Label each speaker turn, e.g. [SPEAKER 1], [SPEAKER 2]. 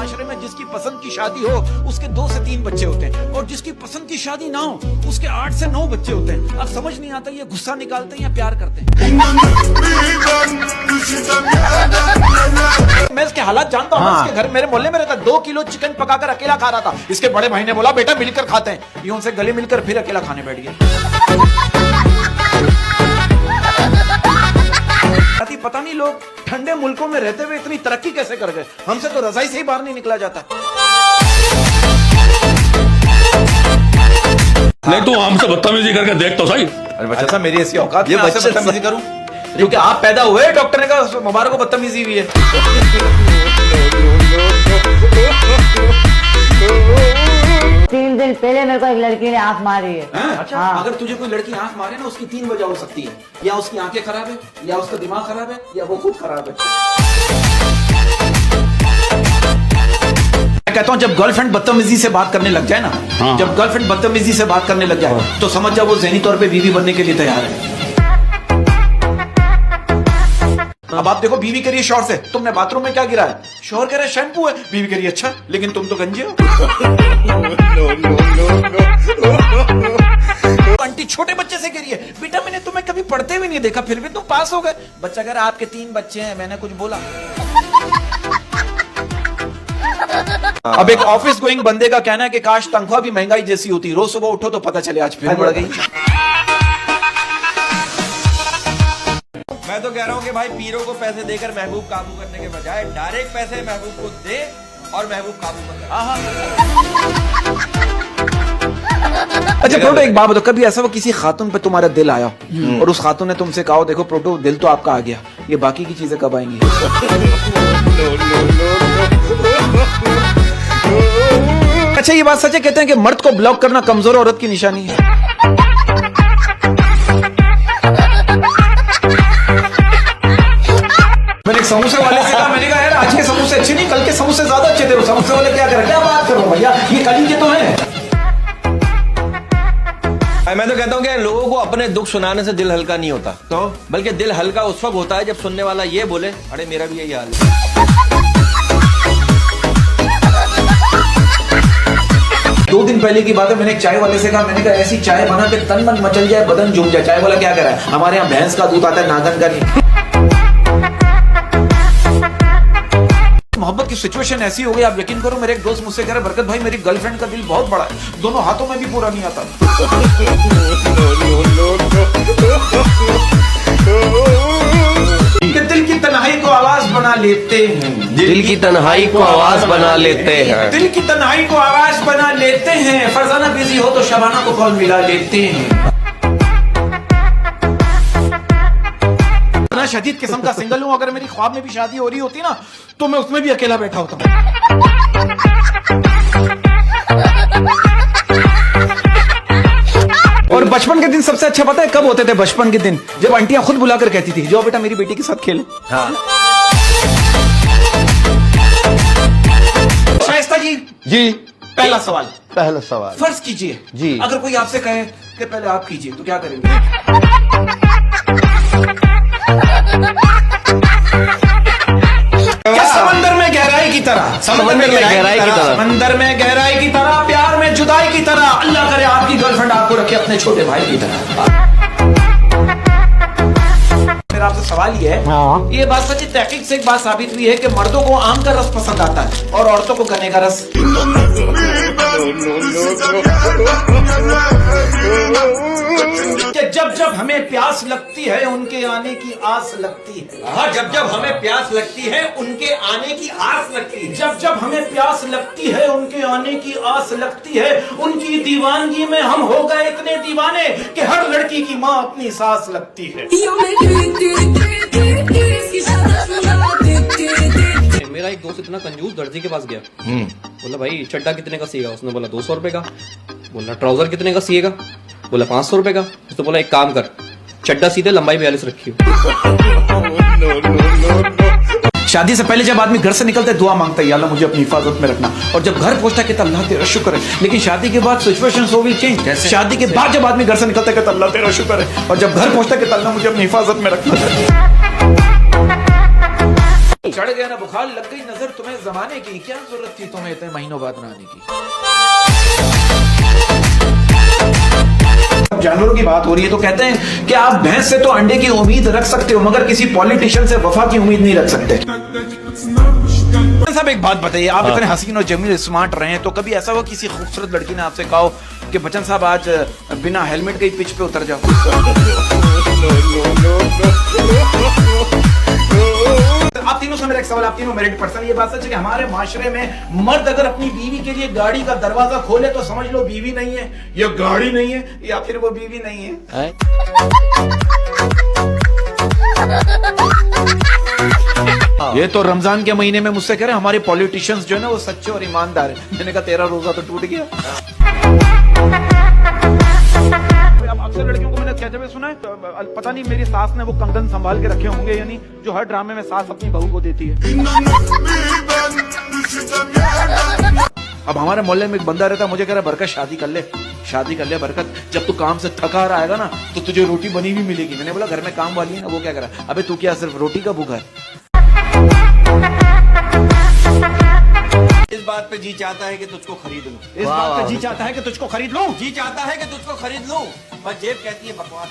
[SPEAKER 1] माशरे में जिसकी पसंद की शादी हो उसके 2 से 3 बच्चे होते हैं, और जिसकी पसंद की शादी ना हो उसके 8 से 9 बच्चे होते हैं। अब समझ नहीं आता ये गुस्सा निकालते हैं या प्यार करते हैं। मैं इसके हालात जानता हूँ। इसके घर मेरे मोहल्ले में रहता, 2 किलो चिकन पकाकर अकेला खा रहा था। इसके बड़े भाई ने बोला बेटा मिलकर खाते हैं, ये उनसे गले मिलकर फिर अकेला खाने बैठ गया। पता नहीं लोग ठंडे मुल्कों में रहते हुए इतनी तरक्की कैसे कर गए, हमसे तो रजाई से ही बाहर नहीं निकला जाता।
[SPEAKER 2] नहीं तो हमसे बदतमीजी करके देख तो सही।
[SPEAKER 1] अरे बच्चा साहब मेरी ऐसी औकात ये बच्चे बदतमीजी करूं क्योंकि आप पैदा हुए, डॉक्टर ने कहा मुबारक को बदतमीजी हुई है।
[SPEAKER 3] 3 दिन पहले मेरे को एक लड़की ने आंख मारी है।
[SPEAKER 1] अच्छा हाँ। अगर तुझे कोई लड़की आंख मारे ना उसकी 3 वजह हो सकती है, या उसकी आंखें खराब है, या उसका दिमाग खराब है, या वो खुद खराब है। मैं कहता हूँ जब गर्लफ्रेंड बदतमीजी से बात करने लग जाए ना,
[SPEAKER 2] हाँ।
[SPEAKER 1] जब गर्लफ्रेंड बदतमीजी से बात करने लग जाए तो समझ जाओ वो ज़हनी तौर पे बीवी बनने के लिए तैयार है। अब आप देखो बीवी कह रही है शौहर से तुमने बाथरूम में क्या गिरा है, शौहर कह रहा है शैम्पू है, बीवी कह रही है अच्छा लेकिन तुम तो गंजे हो। आंटी छोटे बच्चे से कह रही है बेटा मैंने तुम्हें कभी पढ़ते भी नहीं देखा फिर भी तुम पास हो गए। बच्चा कह रहा है आपके 3 बच्चे हैं, मैंने कुछ बोला। अब एक ऑफिस गोइंग बंदे का कहना है कि काश तनख्वाह भी महंगाई जैसी होती, रोज सुबह उठो तो पता चले आज फिर बढ़ गई।
[SPEAKER 4] मैं तो कह रहा हूँ कि भाई पीरों को पैसे देकर महबूब काबू करने के बजाय डायरेक्ट पैसे महबूब को दे और महबूब काबू कर।
[SPEAKER 1] अच्छा प्रोटो एक बात बताओ, कभी ऐसा वो किसी खातून पे तुम्हारा दिल आया और उस खातून ने तुमसे कहा देखो प्रोटो दिल तो आपका आ गया, ये बाकी की चीजें कब आएंगी? अच्छा ये बात सच है, कहते हैं कि मर्द को ब्लॉक करना कमजोर औरत की निशानी है। मैंने एक समोसे वाले से कहा, मैंने कहा यार आज के समोसे अच्छे नहीं कल के समोसे ज्यादा अच्छे थे। वो समोसे वाले क्या करें, क्या बात करो भैया ये कल के तो है।
[SPEAKER 4] मैं तो कहता हूँ कि लोगों को अपने दुख सुनाने से दिल हल्का नहीं होता, तो बल्कि दिल हल्का उस वक्त होता है जब सुनने वाला ये बोले अरे मेरा भी यही हाल है।
[SPEAKER 1] 2 दिन पहले की बात है, मैंने एक चाय वाले से कहा, मैंने कहा ऐसी चाय बना के तन मन मचल जाए बदन झूम जाए। चाय वाला क्या कह रहा है, हमारे यहाँ भैंस का दूध आता है नागन का नहीं। मोहब्बत की सिचुएशन ऐसी हो गई, आप यकीन करो मेरे एक दोस्त मुझसे कह रहे बरकत भाई मेरी गर्लफ्रेंड का दिल बहुत बड़ा है, दोनों हाथों में भी पूरा नहीं आता। कि दिल की तन्हाई को आवाज बना लेते हैं,
[SPEAKER 4] दिल की तन्हाई को आवाज बना लेते हैं,
[SPEAKER 1] दिल की तन्हाई को आवाज बना लेते हैं। फरजाना बिजी हो तो शबाना को कॉल मिला लेते हैं। शदीद किस्म का सिंगल हूं, अगर मेरी ख्वाब में भी शादी हो रही होती ना तो मैं उसमें भी अकेला बैठा होता। और बचपन के दिन सबसे अच्छा पता है कब होते थे? बचपन के दिन जब आंटियां खुद बुलाकर कहती थी जो बेटा मेरी बेटी के साथ खेले।
[SPEAKER 4] हाँ।
[SPEAKER 1] शाइस्ता जी
[SPEAKER 5] जी
[SPEAKER 1] पहला सवाल, फर्ज कीजिए
[SPEAKER 5] जी
[SPEAKER 1] अगर कोई आपसे कहे कि पहले आप कीजिए तो क्या करेंगे? क्या समंदर में गहराई की तरह, समंदर में गहराई की तरह, समंदर में गहराई की तरह, प्यार में जुदाई की तरह, अल्लाह करे आपकी गर्लफ्रेंड आपको रखे अपने छोटे भाई की तरह। मेरा आपसे सवाल ये है, ये बात सच्ची तहकीक से एक बात साबित हुई है कि मर्दों को आम का रस पसंद आता है और औरतों को गन्ने का रस। जब जब हमें प्यास लगती है उनके आने की आस लगती है।
[SPEAKER 4] हाँ, जब जब हमें प्यास लगती है उनके आने की आस लगती है।
[SPEAKER 1] जब जब हमें प्यास लगती है उनके आने की आस लगती है। उनकी दीवानगी में हम हो गए इतने दीवाने कि हर लड़की की माँ अपनी सास लगती है।
[SPEAKER 6] मेरा एक दोस्त इतना कंजूस दर्जी के पास गया, बोला भाई चड्डा कितने का सिएगा? उसने बोला 200 रुपए का। बोला ट्राउजर कितने का सिएगा? बोला 500 रुपए का। उसने बोला एक काम कर, चड्डा सीधे लंबाई 42 रखी हो।
[SPEAKER 1] शादी से पहले जब आदमी घर से निकलता है दुआ मांगता है या अल्लाह मुझे अपनी हिफाजत में रखना, और जब घर पहुंचता है कहता अल्लाह तेरा शुक्र है। लेकिन शादी के बाद सिचुएशन सो विल चेंज। शादी के बाद जब आदमी घर से निकलता है कहता अल्लाह तेरा शुक्र है, और जब घर पहुंचता है कहता अल्लाह मुझे अपनी हिफाजत में रखना। चढ़ गया ना बुखार, लग गई नजर तुम्हें जमाने की, क्या जरूरत थी तुम्हें इतने महीनों बाद नहाने की। जानवरों की बात हो रही है तो कहते हैं कि आप भैंस से तो अंडे की उम्मीद रख सकते हो मगर किसी पॉलिटिशियन से वफा की उम्मीद नहीं रख सकते। साहब एक बात बताइए, आप इतने हसीन और जमील स्मार्ट रहे हैं तो कभी ऐसा हुआ किसी खूबसूरत लड़की ने आपसे कहा कि बच्चन साहब आज बिना हेलमेट के ही पिच पे उतर जाओ? आप तीनों से मेरा एक सवाल, आप तीनों मेरिट पर्सन, ये बात सच है कि हमारे माशरे में मर्द अगर अपनी बीवी के लिए गाड़ी का दरवाजा खोले तो समझ लो बीवी नहीं है, या गाड़ी नहीं है, या फिर वो बीवी नहीं है। ये तो रमजान के महीने में मुझसे कह रहे हमारे पॉलिटिशियंस जो है ना वो सच्चे और ईमानदार है। मैंने कहा तेरा रोजा तो टूट गया। अब अक्सर लड़कियों को मैंने कहते हुए सुना है, पता नहीं मेरी सास ने वो कंगन संभाल के रखे होंगे, यानी जो हर ड्रामे में सास अपनी बहू को देती है। अब हमारे मोहल्ले में एक बंदा रहता, मुझे कह रहा बरकत शादी कर ले, शादी कर ले बरकत, जब तू काम से थका रहा आएगा ना तो तुझे रोटी बनी हुई मिलेगी। मैंने बोला घर में काम वाली है ना, वो क्या करा? अबे तू क्या सिर्फ रोटी का भूखा है?
[SPEAKER 4] इस बात पे जी चाहता है कि तुझको खरीद लूं,
[SPEAKER 1] इस बात पे जी चाहता है कि तुझको खरीद लूं,
[SPEAKER 4] जी चाहता है कि तुझको खरीद लूं, बस जेब कहती है बकवास।